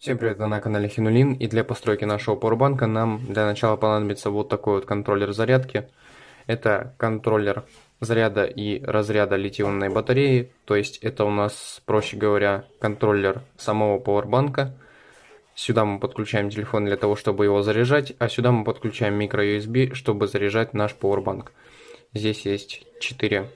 Всем привет, вы на канале Хинулин, и для постройки нашего пауэрбанка нам для начала понадобится вот такой вот контроллер зарядки. Это контроллер заряда и разряда литий-ионной батареи, то есть это у нас, проще говоря, контроллер самого пауэрбанка. Сюда мы подключаем телефон для того, чтобы его заряжать, а сюда мы подключаем микро-USB, чтобы заряжать наш пауэрбанк. Здесь есть 4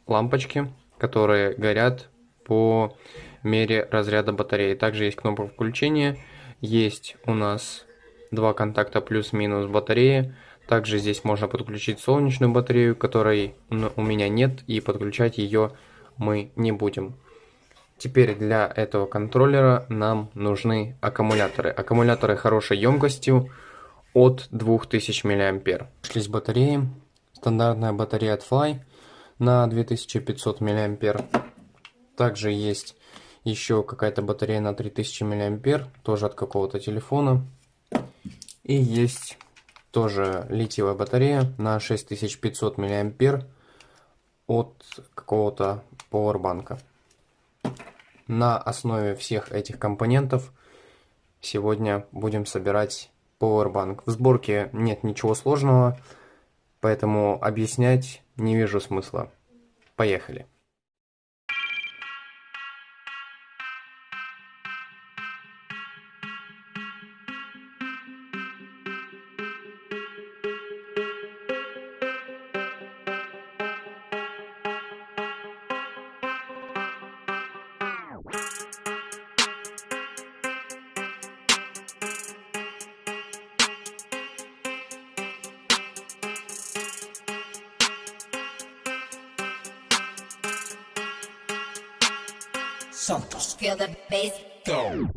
лампочки, которые горят по мере разряда батареи. Также есть кнопка включения, есть у нас два контакта плюс-минус батареи. Также здесь можно подключить солнечную батарею, которой у меня нет, и подключать ее мы не будем. Теперь для этого контроллера нам нужны аккумуляторы. Аккумуляторы хорошей емкостью от 2000 мА. Шлись батареи. Стандартная батарея от Fly на 2500 мА. Также есть еще какая-то батарея на 3000 мА, тоже от какого-то телефона. И есть тоже литиевая батарея на 6500 мА от какого-то пауэрбанка. На основе всех этих компонентов сегодня будем собирать пауэрбанк. В сборке нет ничего сложного, поэтому объяснять не вижу смысла. Поехали! Santos. Feel the bass. Go.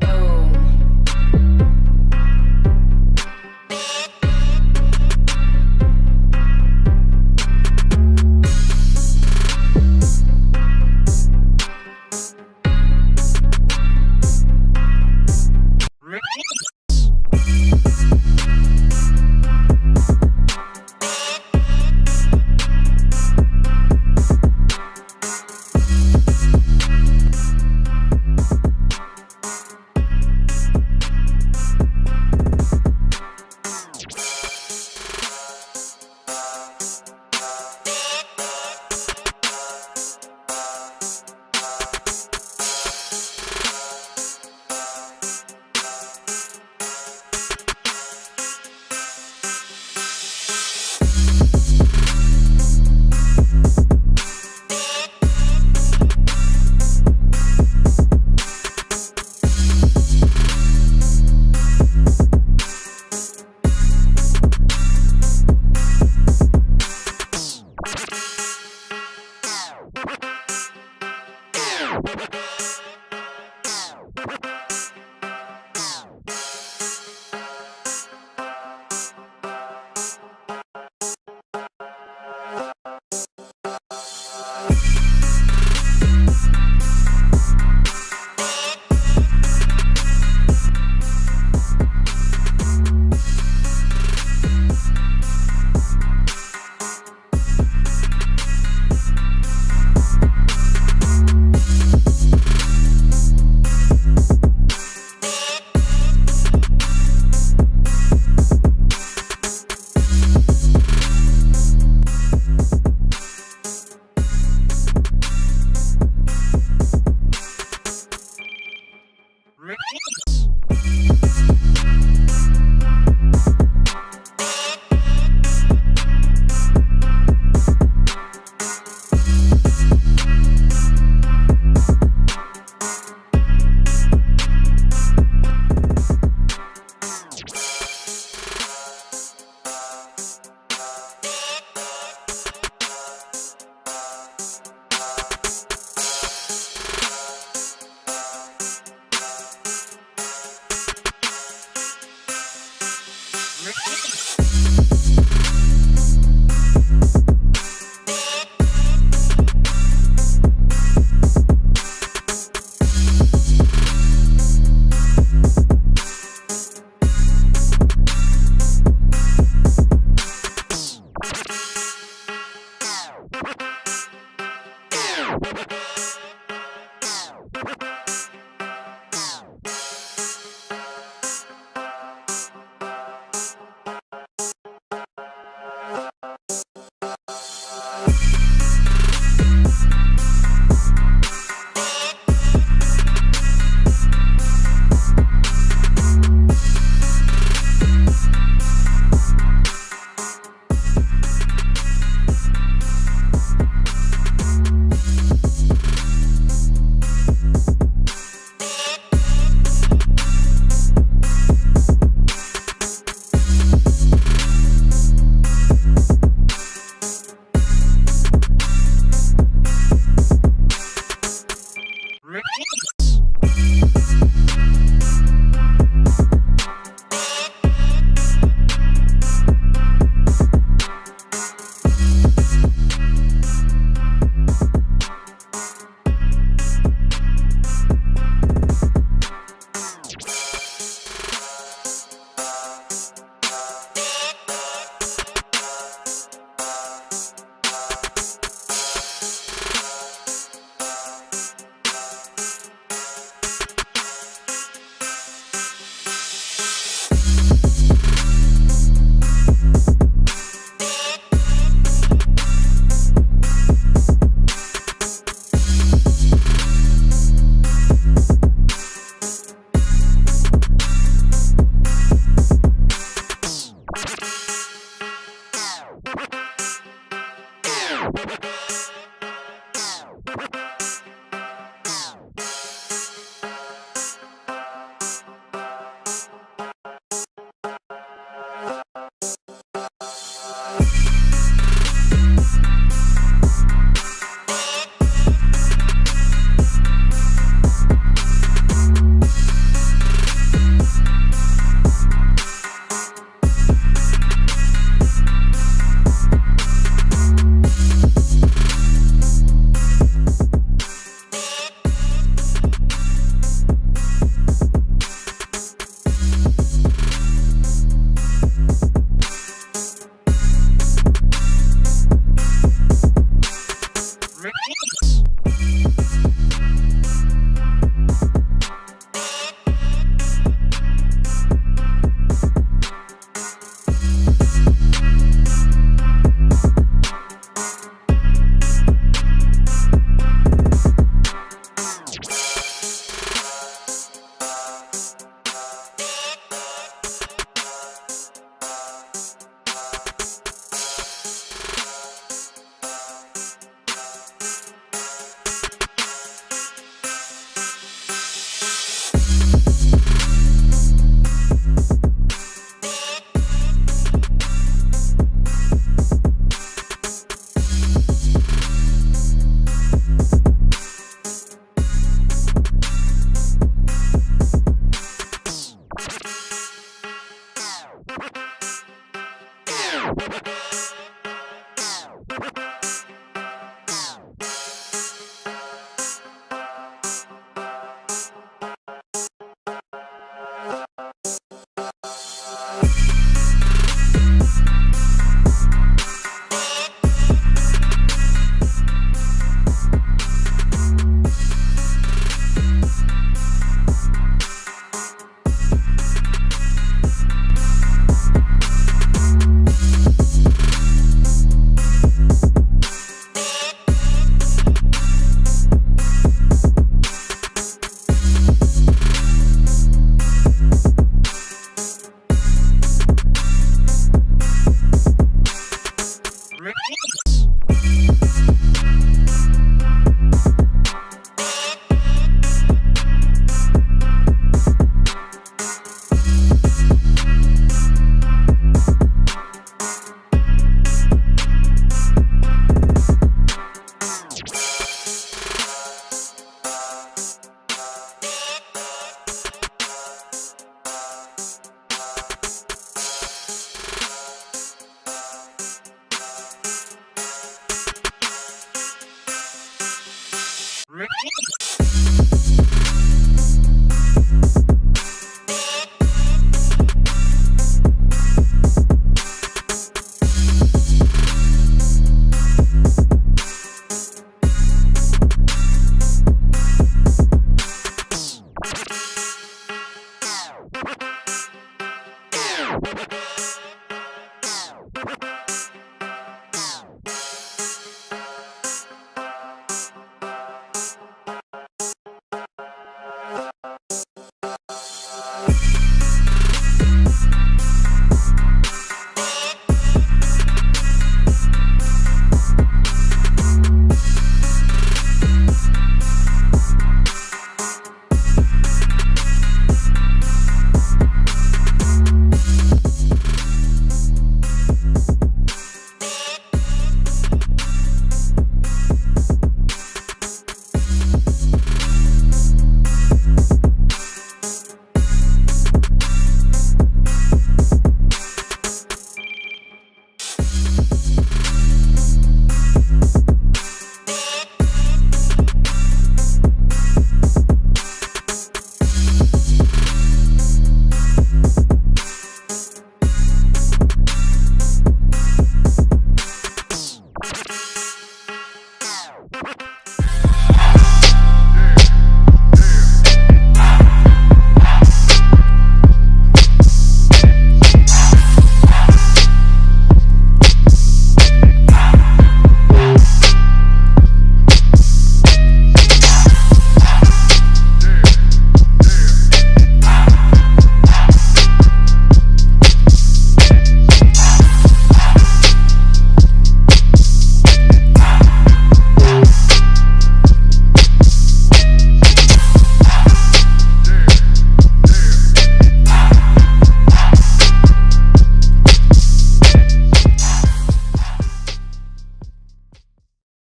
go.